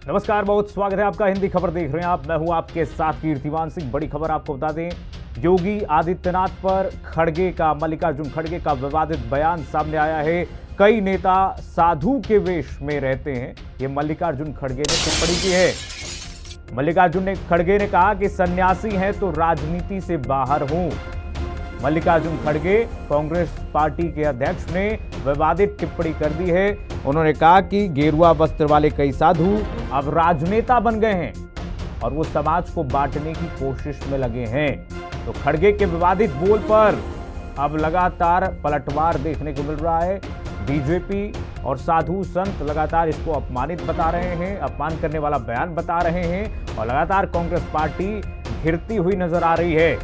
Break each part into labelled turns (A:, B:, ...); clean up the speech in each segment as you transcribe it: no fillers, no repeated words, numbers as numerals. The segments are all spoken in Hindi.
A: नमस्कार, बहुत स्वागत है आपका। हिंदी खबर देख रहे हैं आप। मैं हूं आपके साथ कीर्तिमान सिंह। बड़ी खबर आपको बता दें, योगी आदित्यनाथ पर मल्लिकार्जुन खड़गे का विवादित बयान सामने आया है। कई नेता साधु के वेश में रहते हैं, ये मल्लिकार्जुन खड़गे ने टिप्पणी की है। मल्लिकार्जुन खड़गे ने कहा कि सन्यासी हैं तो राजनीति से बाहर हूं। मल्लिकार्जुन खड़गे कांग्रेस पार्टी के अध्यक्ष ने विवादित टिप्पणी कर दी है। उन्होंने कहा कि गेरुआ वस्त्र वाले कई साधु अब राजनेता बन गए हैं और वो समाज को बांटने की कोशिश में लगे हैं। तो खड़गे के विवादित बोल पर अब लगातार पलटवार देखने को मिल रहा है। बीजेपी और साधु संत लगातार इसको अपमानित बता रहे हैं, अपमान करने वाला बयान बता रहे हैं और लगातार कांग्रेस पार्टी घिरती हुई नजर आ रही है।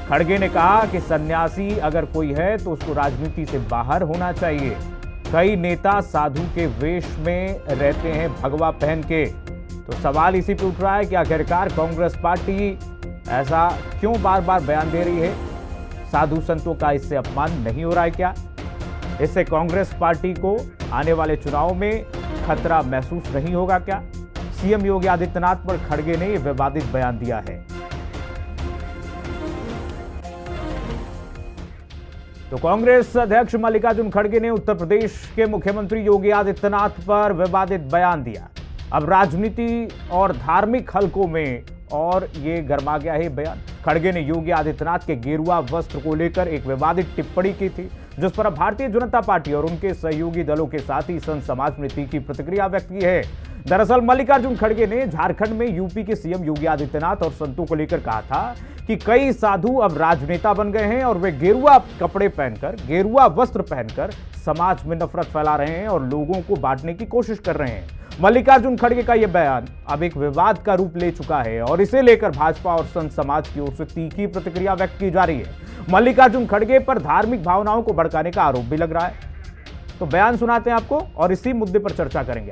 A: खड़गे ने कहा कि सन्यासी अगर कोई है तो उसको राजनीति से बाहर होना चाहिए। कई नेता साधु के वेश में रहते हैं, भगवा पहन के। तो सवाल इसी पे उठ रहा है कि आखिरकार कांग्रेस पार्टी ऐसा क्यों बार बार बयान दे रही है? साधु संतों का इससे अपमान नहीं हो रहा है क्या? इससे कांग्रेस पार्टी को आने वाले चुनाव में खतरा महसूस नहीं होगा क्या? सीएम योगी आदित्यनाथ पर खड़गे ने यह विवादित बयान दिया है। तो कांग्रेस अध्यक्ष मल्लिकार्जुन खड़गे ने उत्तर प्रदेश के मुख्यमंत्री योगी आदित्यनाथ पर विवादित बयान दिया। अब राजनीति और धार्मिक हलकों में और ये गर्मा गया है बयान। खड़गे ने योगी आदित्यनाथ के गेरुआ वस्त्र को लेकर एक विवादित टिप्पणी की थी, जिस पर भारतीय जनता पार्टी और उनके सहयोगी दलों के साथ ही संत समाज ने तीखी प्रतिक्रिया व्यक्त की है। दरअसल मल्लिकार्जुन खड़गे ने झारखंड में यूपी के सीएम योगी आदित्यनाथ और संतों को लेकर कहा था कि कई साधु अब राजनेता बन गए हैं और वे गेरुआ कपड़े पहनकर, गेरुआ वस्त्र पहनकर समाज में नफरत फैला रहे हैं और लोगों को बांटने की कोशिश कर रहे हैं। मल्लिकार्जुन खड़गे का यह बयान अब एक विवाद का रूप ले चुका है और इसे लेकर भाजपा और संत समाज की ओर से तीखी प्रतिक्रिया व्यक्त की जा रही है। मल्लिकार्जुन खड़गे पर धार्मिक भावनाओं को भड़काने का आरोप भी लग रहा है। तो बयान सुनाते हैं आपको और इसी मुद्दे पर चर्चा करेंगे।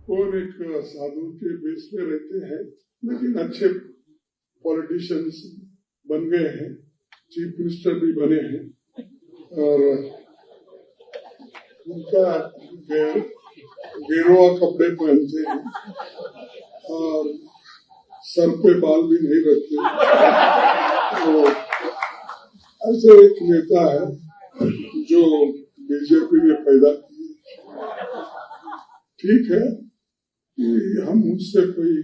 B: कौन एक साधु के बेस में रहते हैं, लेकिन अच्छे पॉलिटिशियंस बन गए हैं, चीफ मिनिस्टर भी बने हैं और उनका गेरुआ कपड़े पहनते हैं और सर पे बाल भी नहीं रखते। तो ऐसे एक नेता है जो बीजेपी ने पैदा की। ठीक है कि हम मुझसे कोई,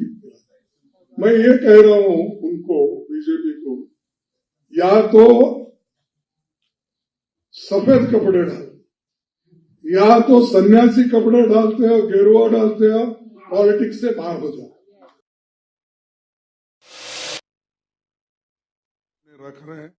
B: मैं ये कह रहा हूं उनको, बीजेपी को, या तो सफेद कपड़े डाल, या तो सन्यासी कपड़े डालते हो, गेरुआ डालते हो, पॉलिटिक्स से बाहर हो जाओ। रख रहे हैं।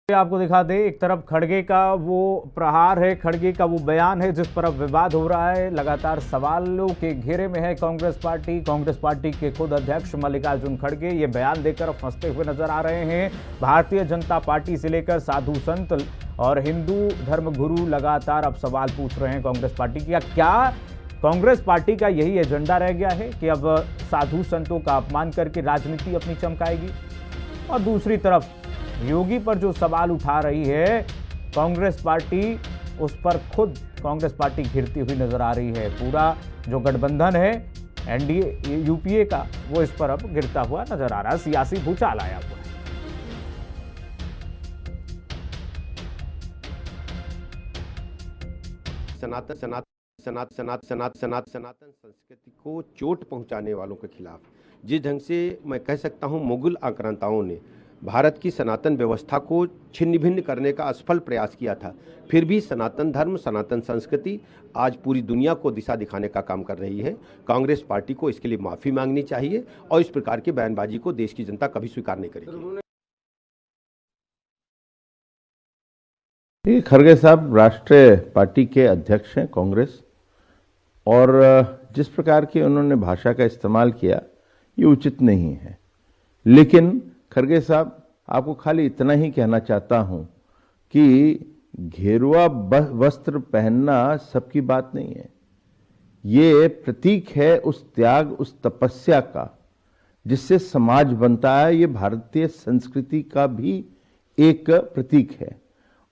A: आपको दिखा दे, एक तरफ खड़गे का वो प्रहार है, खड़गे का वो बयान है जिस पर अब विवाद हो रहा है। लगातार सवालों के घेरे में है कांग्रेस पार्टी के खुद अध्यक्ष मल्लिकार्जुन खड़गे ये बयान देकर फंसते हुए नजर आ रहे हैं। भारतीय जनता पार्टी से लेकर साधु संत और हिंदू धर्म गुरु लगातार अब सवाल पूछ रहे हैं कांग्रेस पार्टी की। क्या कांग्रेस पार्टी का यही एजेंडा रह गया है कि अब साधु संतों का अपमान करके राजनीति अपनी चमकाएगी? और दूसरी तरफ योगी पर जो सवाल उठा रही है कांग्रेस पार्टी, उस पर खुद कांग्रेस पार्टी घिरती हुई नजर आ रही है। पूरा जो गठबंधन है एनडीए यूपीए का, वो इस पर अब गिरता हुआ नजर आ रहा है। सियासी भूचाल आया हुआ है।
C: सनातन संस्कृति को चोट पहुंचाने वालों के खिलाफ जिस ढंग से मैं कह सकता हूं मुगल आक्रांताओं ने भारत की सनातन व्यवस्था को छिन्न भिन्न करने का असफल प्रयास किया था, फिर भी सनातन धर्म, सनातन संस्कृति आज पूरी दुनिया को दिशा दिखाने का काम कर रही है। कांग्रेस पार्टी को इसके लिए माफी मांगनी चाहिए और इस प्रकार की बयानबाजी को देश की जनता कभी स्वीकार नहीं करेगी।
D: खड़गे साहब राष्ट्रीय पार्टी के अध्यक्ष हैं कांग्रेस, और जिस प्रकार की उन्होंने भाषा का इस्तेमाल किया ये उचित नहीं है। लेकिन खड़गे साहब, आपको खाली इतना ही कहना चाहता हूं कि घेरुआ वस्त्र पहनना सबकी बात नहीं है। ये प्रतीक है उस त्याग, उस तपस्या का जिससे समाज बनता है। ये भारतीय संस्कृति का भी एक प्रतीक है।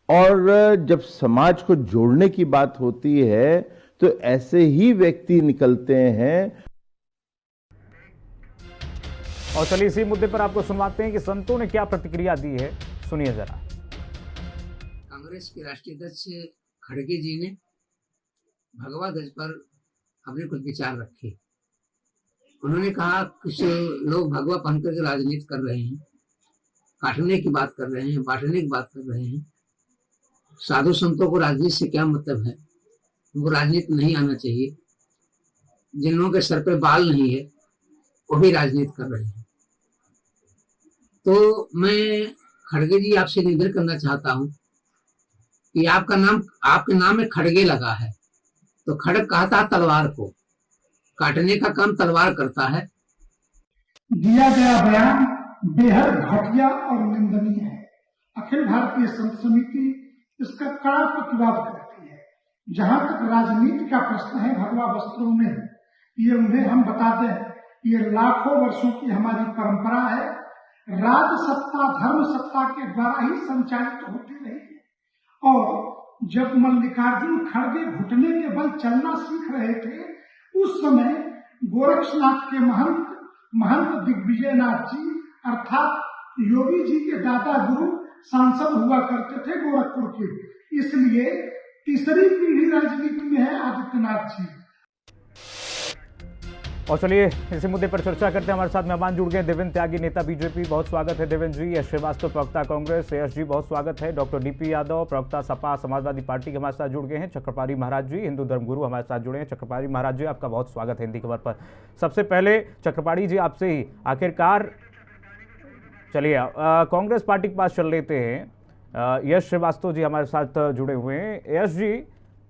D: और जब समाज को जोड़ने की बात होती है तो ऐसे ही व्यक्ति निकलते हैं
A: और चलिए इसी मुद्दे पर आपको सुनवाते हैं कि संतों ने क्या प्रतिक्रिया दी है, सुनिए जरा।
E: कांग्रेस के राष्ट्रीय अध्यक्ष खड़गे जी ने भगवा ध्वज पर अपने कुछ विचार रखे। उन्होंने कहा कुछ लोग भगवा पहन करके राजनीति कर रहे हैं, काटने की बात कर रहे हैं, बांटने की बात कर रहे हैं। साधु संतों को राजनीति से क्या मतलब है, उनको राजनीति नहीं आना चाहिए। जिन लोगों के सर पे बाल नहीं है वो भी राजनीति कर रहे हैं। तो मैं खड़गे जी आपसे निवेदन करना चाहता हूं कि आपके नाम में खड़गे लगा है, तो खड़ग कहता है तलवार को, काटने का काम तलवार करता है।
F: दिया गया बयान बेहद घटिया और निंदनीय है। अखिल भारतीय संत समिति इसका कड़ा प्रतिवाद करती है। जहां तक राजनीति का प्रश्न है भगवा वस्त्रों में, ये उन्हें हम बताते हैं, ये लाखों वर्षों की हमारी परंपरा है। राज सत्ता धर्म सत्ता के द्वारा ही संचालित होती रही है। और जब मल्लिकार्जुन खड़गे घुटने के बल चलना सीख रहे थे, उस समय गोरक्षनाथ के महंत दिग्विजयनाथ जी अर्थात योगी जी के दादा गुरु सांसद हुआ करते थे गोरखपुर के। इसलिए तीसरी पीढ़ी राजनीति में है आदित्यनाथ जी।
A: और चलिए इसी मुद्दे पर चर्चा करते हैं। हमारे साथ मेहमान जुड़ गए देवेंद्र त्यागी, नेता बीजेपी, बहुत स्वागत है देवेंद्र जी। यश श्रीवास्तव, प्रवक्ता कांग्रेस, यश जी बहुत स्वागत है। डॉक्टर डीपी यादव, प्रवक्ता सपा समाजवादी पार्टी के हमारे साथ जुड़ गए हैं। चक्रपाणी महाराज जी, हिंदू धर्मगुरु हमारे साथ जुड़े हैं। चक्रपाणी महाराज जी, आपका बहुत स्वागत है हिंदी खबर पर। सबसे पहले चक्रपाणी जी आपसे ही, आखिरकार चलिए कांग्रेस पार्टी के पास चल लेते हैं। यश श्रीवास्तव जी हमारे साथ जुड़े हुए हैं। यश जी,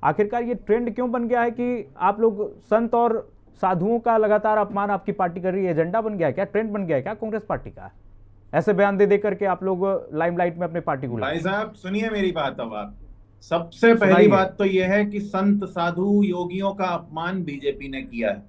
A: आखिरकार ये ट्रेंड क्यों बन गया है कि आप लोग संत और साधुओं का लगातार अपमान आपकी पार्टी कर रही है? एजेंडा बन गया है क्या, ट्रेंड बन गया है क्या कांग्रेस पार्टी का? ऐसे बयान दे करके आप लोग लाइमलाइट में अपने पार्टी को
G: भाई साहब सुनिए मेरी बात। अब आप सबसे पहली बात तो यह है कि संत साधु योगियों का अपमान बीजेपी ने किया है।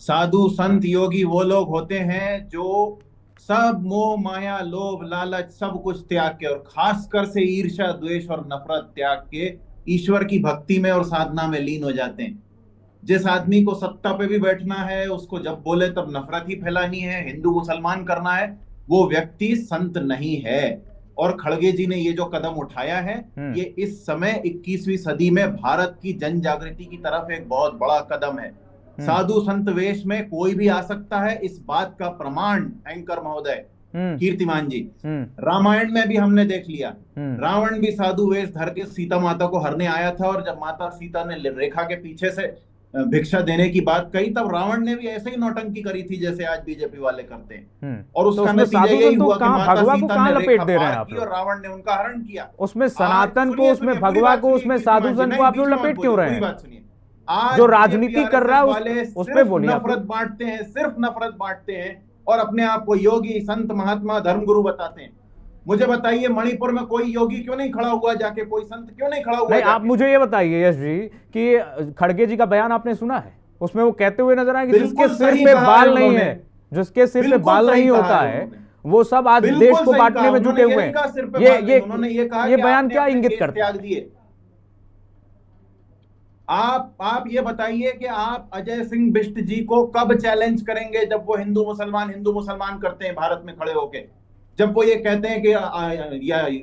G: साधु संत योगी वो लोग होते हैं जो सब मोह माया लोभ लालच सब कुछ त्याग के, और खासकर से ईर्ष्या द्वेष और नफरत त्याग के ईश्वर की भक्ति में और साधना में लीन हो जाते हैं। जिस आदमी को सत्ता पे भी बैठना है, उसको जब बोले तब नफरत ही फैलानी है, हिंदू मुसलमान करना है, वो व्यक्ति संत नहीं है। और खड़गे जी ने ये जो कदम उठाया है, ये इस समय 21वीं सदी में भारत की जन जागृति की तरफ एक बहुत बड़ा कदम है। साधु संत वेश में कोई भी आ सकता है, इस बात का प्रमाण एंकर महोदय कीर्तिमान जी रामायण में भी हमने देख लिया। रावण भी साधु वेश धर के सीता माता को हरने आया था, और जब माता सीता ने रेखा के पीछे से भिक्षा देने की बात कही, तब रावण ने भी ऐसे ही नौटंकी करी थी जैसे आज बीजेपी वाले करते हैं। और उसका नतीजा यही हुआ कि माता सीता ने रेखा पार की और रावण ने उनका हरण किया।
A: उसमें सनातन को, उसमें भगवा को, उसमें साधु संत को आप लोग लपेट क्यों रहे हैं?
G: बात सुनिए,
A: जो राजनीति कर रहा है उसमें बोलिए।
G: नफरत बांटते हैं, सिर्फ नफरत बांटते हैं और अपने आप को योगी संत महात्मा धर्मगुरु बताते हैं। मुझे बताइए मणिपुर में कोई योगी क्यों नहीं खड़ा हुआ जाके, कोई संत क्यों नहीं खड़ा हुआ?
A: नहीं, आप मुझे ये बताइए यश जी कि खड़गे जी का बयान आपने सुना है? उसमें वो कहते हुए नजर आए कि जिसके सिर पे बाल नहीं है, जिसके सिर पे बाल नहीं होता है, वो सब आज देश को बांटने में जुटे हुए हैं। ये बयान क्या इंगित करता है?
G: आप ये बताइए कि आप अजय सिंह बिष्ट जी को कब चैलेंज करेंगे, जब वो हिंदू मुसलमान करते हैं भारत में खड़े होके, जब वो ये कहते हैं कि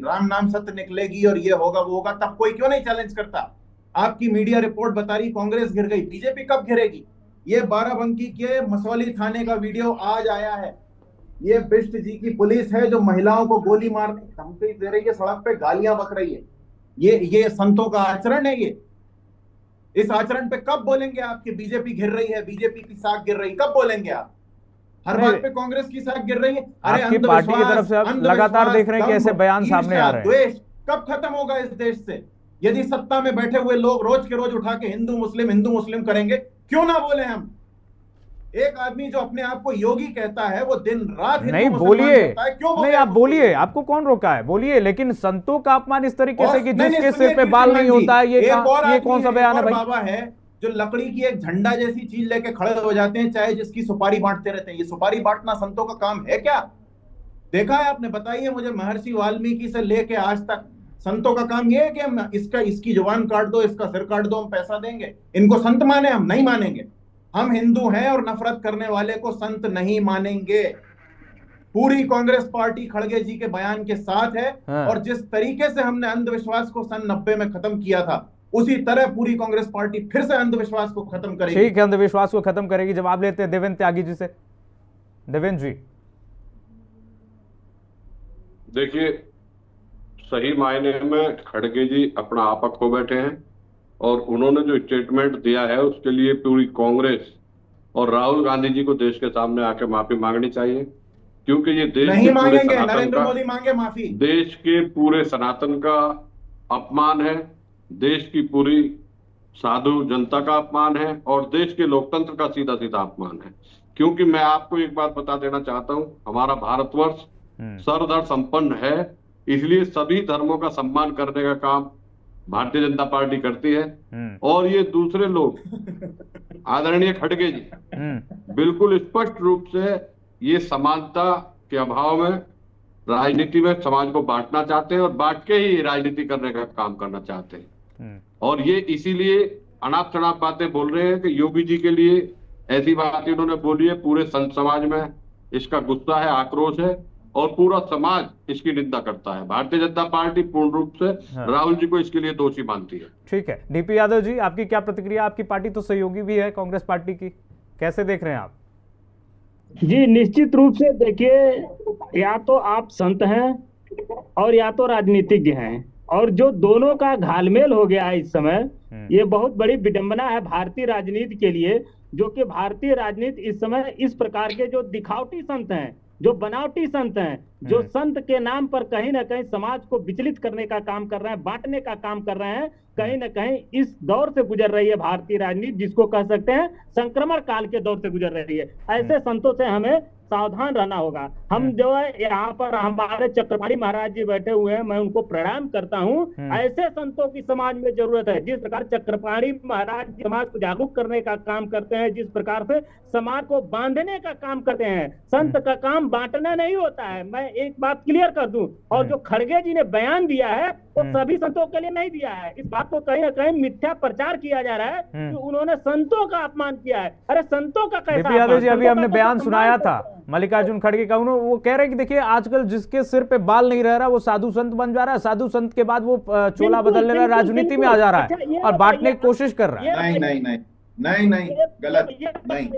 G: राम नाम सत्य निकलेगी और ये होगा वो होगा, तब कोई क्यों नहीं चैलेंज करता? आपकी मीडिया रिपोर्ट बता रही कांग्रेस गिर गई, बीजेपी कब गिरेगी? ये बाराबंकी के मसौली थाने का वीडियो आज आया है। ये बिष्ट जी की पुलिस है जो महिलाओं को गोली मारने की धमकी दे रही है, सड़क पे गालियां बक रही है। ये संतों का आचरण है। ये इस आचरण पे कब बोलेंगे आप कि बीजेपी घिर रही है, बीजेपी की साख गिर रही? कब बोलेंगे आप? हर बात पे कांग्रेस की साख गिर रही है। अरे
A: आपकी पार्टी की तरफ से आप लगातार देख रहे हैं कि ऐसे बयान सामने आ रहे हैं।
G: द्वेष कब खत्म होगा इस देश से? यदि सत्ता में बैठे हुए लोग रोज के रोज उठा के हिंदू मुस्लिम करेंगे, क्यों ना बोले हम? एक आदमी जो अपने आप को योगी कहता है, वो दिन रात
A: नहीं बोलिए, नहीं आप बोलिए, आपको कौन रोका है? बोलिए। लेकिन संतों का अपमान इस तरीके से कि जिसके सिर पे बाल नहीं होता है, ये कौन सा बयान है भाई?
G: बाबा है जो लकड़ी की एक झंडा जैसी चीज लेके खड़े हो जाते हैं, चाहे जिसकी सुपारी बांटते रहते हैं। ये सुपारी बांटना संतों का काम है क्या? देखा है आपने? बताइए मुझे। महर्षि वाल्मीकि से लेके आज तक संतों का काम ये है कि इसकी जुबान काट दो, इसका सिर काट दो, हम पैसा देंगे। इनको संत माने? हम नहीं मानेंगे। हम हिंदू हैं और नफरत करने वाले को संत नहीं मानेंगे। पूरी कांग्रेस पार्टी खड़गे जी के बयान के साथ है।
A: हाँ।
G: और जिस तरीके से हमने अंधविश्वास को सन 90 में खत्म किया था, उसी तरह पूरी कांग्रेस पार्टी फिर से अंधविश्वास को खत्म करेगी।
A: ठीक है, अंधविश्वास को खत्म करेगी। जवाब लेते हैं देवेंद्र त्यागी जी से। देवेंद्र जी,
H: देखिए, सही मायने में खड़गे जी अपना आपा खो बैठे हैं और उन्होंने जो स्टेटमेंट दिया है उसके लिए पूरी कांग्रेस और राहुल गांधी जी को देश के सामने आके माफी मांगनी चाहिए, क्योंकि ये देश
G: नहीं
H: के पूरे
G: मांगेंगे,
H: सनातन
G: नरेंद्र
H: का,
G: मोदी मांगे माफी।
H: देश के पूरे सनातन का अपमान है, देश की पूरी साधु जनता का अपमान है और देश के लोकतंत्र का सीधा सीधा अपमान है। क्योंकि मैं आपको एक बात बता देना चाहता हूं, हमारा भारतवर्ष सर्वधर्म संपन्न है, इसलिए सभी धर्मों का सम्मान करने का काम भारतीय जनता पार्टी करती है। और ये दूसरे लोग आदरणीय खड़गे जी बिल्कुल स्पष्ट रूप से ये समानता के अभाव में राजनीति में समाज को बांटना चाहते हैं और बांट के ही राजनीति करने का काम करना चाहते हैं। और ये इसीलिए अनाप शनाप बातें बोल रहे हैं कि योगी जी के लिए ऐसी बातें उन्होंने बोली है, पूरे संत समाज में इसका गुस्सा है, आक्रोश है और पूरा समाज इसकी निंदा करता है। भारतीय जनता पार्टी पूर्ण रूप से राहुल जी को इसके लिए दोषी मानती है। ठीक
A: है, डीपी यादव जी, आपकी क्या प्रतिक्रिया? आपकी पार्टी तो सहयोगी भी है कांग्रेस पार्टी की, कैसे देख रहे हैं आप?
I: जी, निश्चित रूप से देखिए, या तो आप संत हैं और या तो राजनीतिज्ञ हैं, और जो दोनों का घालमेल हो गया है इस समय, ये बहुत बड़ी विडंबना है भारतीय राजनीति के लिए। जो कि भारतीय राजनीति इस समय इस प्रकार के जो दिखावटी संत हैं, जो बनावटी संत हैं, जो संत के नाम पर कहीं ना कहीं समाज को विचलित करने का काम कर रहे हैं, बांटने का काम कर रहे हैं, कहीं ना कहीं इस दौर से गुजर रही है भारतीय राजनीति, जिसको कह सकते हैं संक्रमण काल के दौर से गुजर रही है। ऐसे संतों से हमें सावधान रहना होगा। हम जो है यहाँ पर हमारे चक्रपाणी महाराज जी बैठे हुए हैं, मैं उनको प्रणाम करता हूँ। ऐसे संतों की समाज में जरूरत है। जिस प्रकार चक्रपाणी महाराज समाज को जागरूक करने का काम करते हैं, जिस प्रकार से समाज को बांधने का काम करते हैं, संत का काम बांटना नहीं होता है। मैं एक बात क्लियर कर दूं, और जो खड़गे जी ने बयान दिया है वो सभी संतों के लिए नहीं दिया है। इस बात को कहीं ना कहीं मिथ्या प्रचार किया जा रहा है कि उन्होंने संतों का अपमान किया है। अरे संतों का कैसा?
A: यादव जी, अभी हमने बयान सुनाया था मल्लिकार्जुन खड़गे का, वो कह रहे हैं कि देखिए आजकल जिसके सिर पे बाल नहीं रह रहा वो साधु संत बन जा रहा है, साधु संत के बाद वो चोला बदल ले रहा है, राजनीति में आ जा रहा है और बांटने की कोशिश कर रहा है।
G: नहीं, गलत नहीं।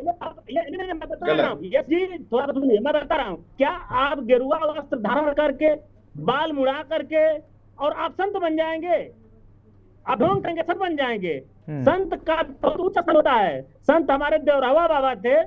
I: मैं बता रहा हूँ जी, थोड़ा सुनिए, मैं बता रहा हूँ। क्या आप गेरुआ वस्त्र धारण करके, बाल मुड़ा करके और आप संत बन जाएंगे? आप ढोंग करेंगे, संत बन जाएंगे? संत का बहुत ऊंचा स्थान होता है। संत हमारे देवरावा बाबा थे,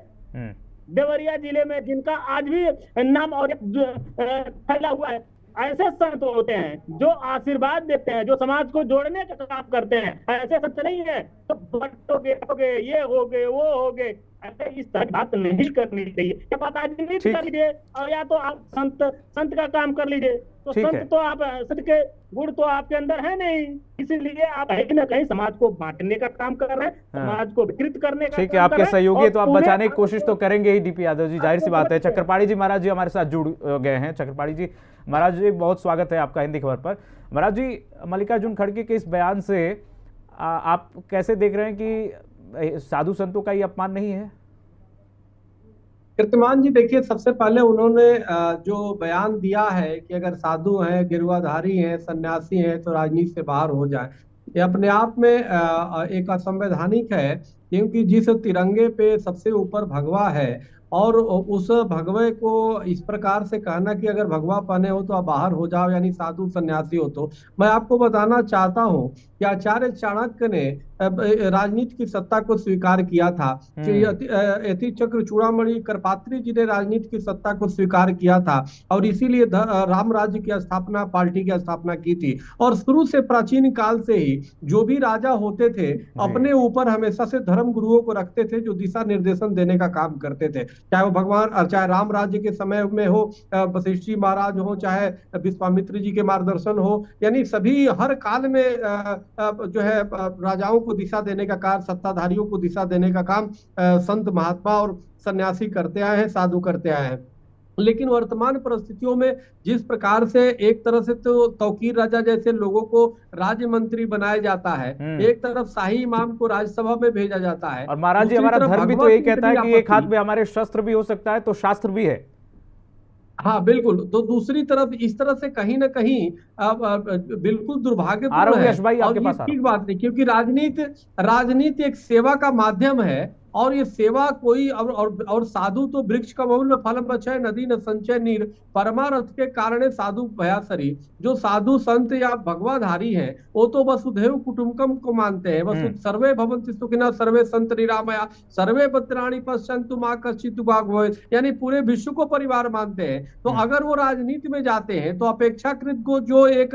I: देवरिया जिले में, जिनका आज भी नाम और फैला हुआ है। ऐसे संत होते हैं जो आशीर्वाद देते हैं, जो समाज को जोड़ने का काम करते हैं। ऐसे संत नहीं है तो बटोगे, ये हो गए, वो हो गए। ऐसे इस तरह बात नहीं करनी चाहिए। या बात राजनीति कर लीजिए और या तो आप संत का काम कर लीजिए। तो संत तो आप, संत के गुण तो आपके अंदर है नहीं, इसीलिए आप कहीं ना कहीं समाज को बांटने का काम कर रहे हैं, समाज को विकृत करने का।
A: ठीक है, आपके सहयोगी तो आप बचाने की कोशिश तो करेंगे ही डीपी यादव जी, जाहिर सी बात है। चक्रपाणी जी महाराज जी हमारे साथ जुड़ गए हैं। चक्रपाणी जी महाराज जी, बहुत स्वागत है आपका हिंदी खबर पर। महाराज जी, मल्लिकार्जुन खड़गे के इस बयान से आप कैसे देख रहे हैं कि साधु संतों का ये अपमान नहीं है?
J: कीर्तिमान जी, देखिए, सबसे पहले उन्होंने जो बयान दिया है कि अगर साधु हैं, गिरवाधारी हैं, सन्यासी हैं तो राजनीति से बाहर हो जाए, ये अपने आप में एक असंवैधानिक है। क्योंकि जिस तिरंगे पे सबसे ऊपर भगवा है और उस भगवे को इस प्रकार से कहना कि अगर भगवा पहने हो तो आप बाहर हो जाओ, यानी साधु सन्यासी हो। तो मैं आपको बताना चाहता हूं कि आचार्य चाणक्य ने राजनीति की सत्ता को स्वीकार किया था कि यति चक्र चूड़ामणि करपात्री जी ने राजनीति की सत्ता को स्वीकार किया था और इसीलिए राम राज्य की स्थापना, पार्टी की स्थापना की थी। और शुरू से प्राचीन काल से ही जो भी राजा होते थे अपने ऊपर हमेशा से धर्म गुरुओं को रखते थे जो दिशा निर्देशन देने का काम करते थे, चाहे वो भगवान, चाहे राम राज्य के समय में हो, वशिष्ठ जी महाराज हो, चाहे विश्वामित्र जी के मार्गदर्शन हो, यानी सभी हर काल में जो है राजाओं को दिशा देने का कार्य, सत्ताधारियों को दिशा देने का काम संत महात्मा और सन्यासी करते आए हैं, साधु करते आए हैं। लेकिन वर्तमान परिस्थितियों में जिस प्रकार से एक तरह से तो तौकीर राजा जैसे लोगों को राज्य मंत्री बनाया जाता है, एक तरफ शाही इमाम को राज्यसभा में भेजा जाता है,
A: और महाराज जी हमारा धर्म भी तो यही कहता है कि एक हाथ में हमारे शस्त्र भी हो सकता है, तो शास्त्र भी है।
J: हाँ बिल्कुल। तो दूसरी तरफ इस तरह से कहीं ना कहीं बिल्कुल
A: आ रहा
J: दुर्भाग्यपूर्ण
A: हूँ
J: है।
A: यश भाई,
J: और
A: आपके
J: ये
A: पास आ रहा
J: ठीक
A: हूँ।
J: बात नहीं, क्योंकि राजनीति एक सेवा का माध्यम है। और ये सेवा कोई और साधु तो वृक्ष का बहुल न फलम बचय नदी न संचय नीर परमारथ के कारण साधु भयासरी। जो साधु संत या भगवाधारी हैं वो तो वसुधैव कुटुंबकम को मानते हैं। वसु सर्वे भवन्ति सुखिनः सर्वे सन्तु निरामया सर्वे भद्राणि पश्यन्तु मा कश्चित् दुःखभाग् भवेत्, यानी पूरे विश्व को परिवार मानते हैं। तो अगर वो राजनीति में जाते हैं तो अपेक्षाकृत को जो एक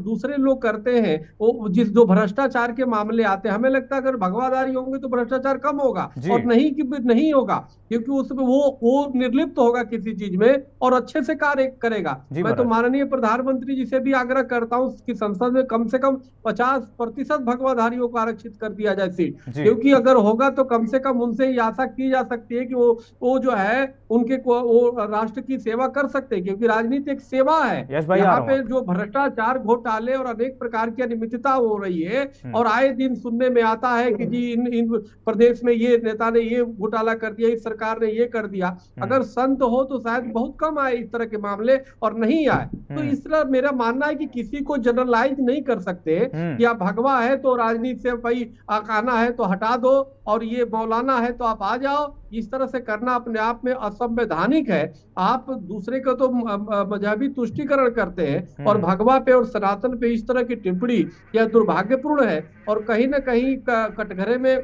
J: दूसरे लोग करते हैं वो जो भ्रष्टाचार के मामले आते हैं, हमें लगता है अगर भगवाधारी होंगे तो भ्रष्टाचार कम होगा, और नहीं होगा, क्योंकि उसमें वो निर्लिप्त होगा किसी चीज में और अच्छे से कार्य करेगा। मैं तो माननीय प्रधानमंत्री जी से भी आग्रह करता हूं कि संसद में कम से कम 50% भगवाधारियों को आरक्षित कर दिया जाए सीट, क्योंकि अगर होगा तो कम से कम उनसे ये आशा की जा सकती है कि वो जो है उनके वो राष्ट्र की सेवा कर सकते हैं, क्योंकि राजनीति एक सेवा है। यहाँ पे जो भ्रष्टाचार घोटाले और अनेक प्रकार की अनियमितता हो रही है और आए दिन सुनने में आता है कि जी इन प्रदेश में ये नेता ने ये घोटाला कर दिया, इस सरकार ने ये कर दिया। अगर संत हो तो शायद बहुत कम आए इस तरह के मामले और नहीं आए। तो इस तरह मेरा मानना है कि किसी को जनरलाइज नहीं कर सकते कि आप भगवा है तो राजनीति से भाई आना है तो हटा दो और ये मौलाना है तो आप आ जाओ। इस तरह से करना अपने आप में असंवैधानिक है। आप दूसरे का तो मजहबी तुष्टिकरण करते हैं और भगवा पे और सनातन पे इस तरह की टिप्पणी यह दुर्भाग्यपूर्ण है और कहीं ना कहीं कटघरे में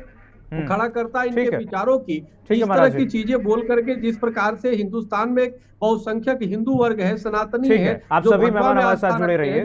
J: खड़ा करता है इनके विचारों की। इस तरह की चीजें बोल करके जिस प्रकार से हिंदुस्तान में बहुसंख्यक हिंदू वर्ग है, सनातनी है,
A: आप सभी मेहमान हमारे साथ जुड़े रहिए।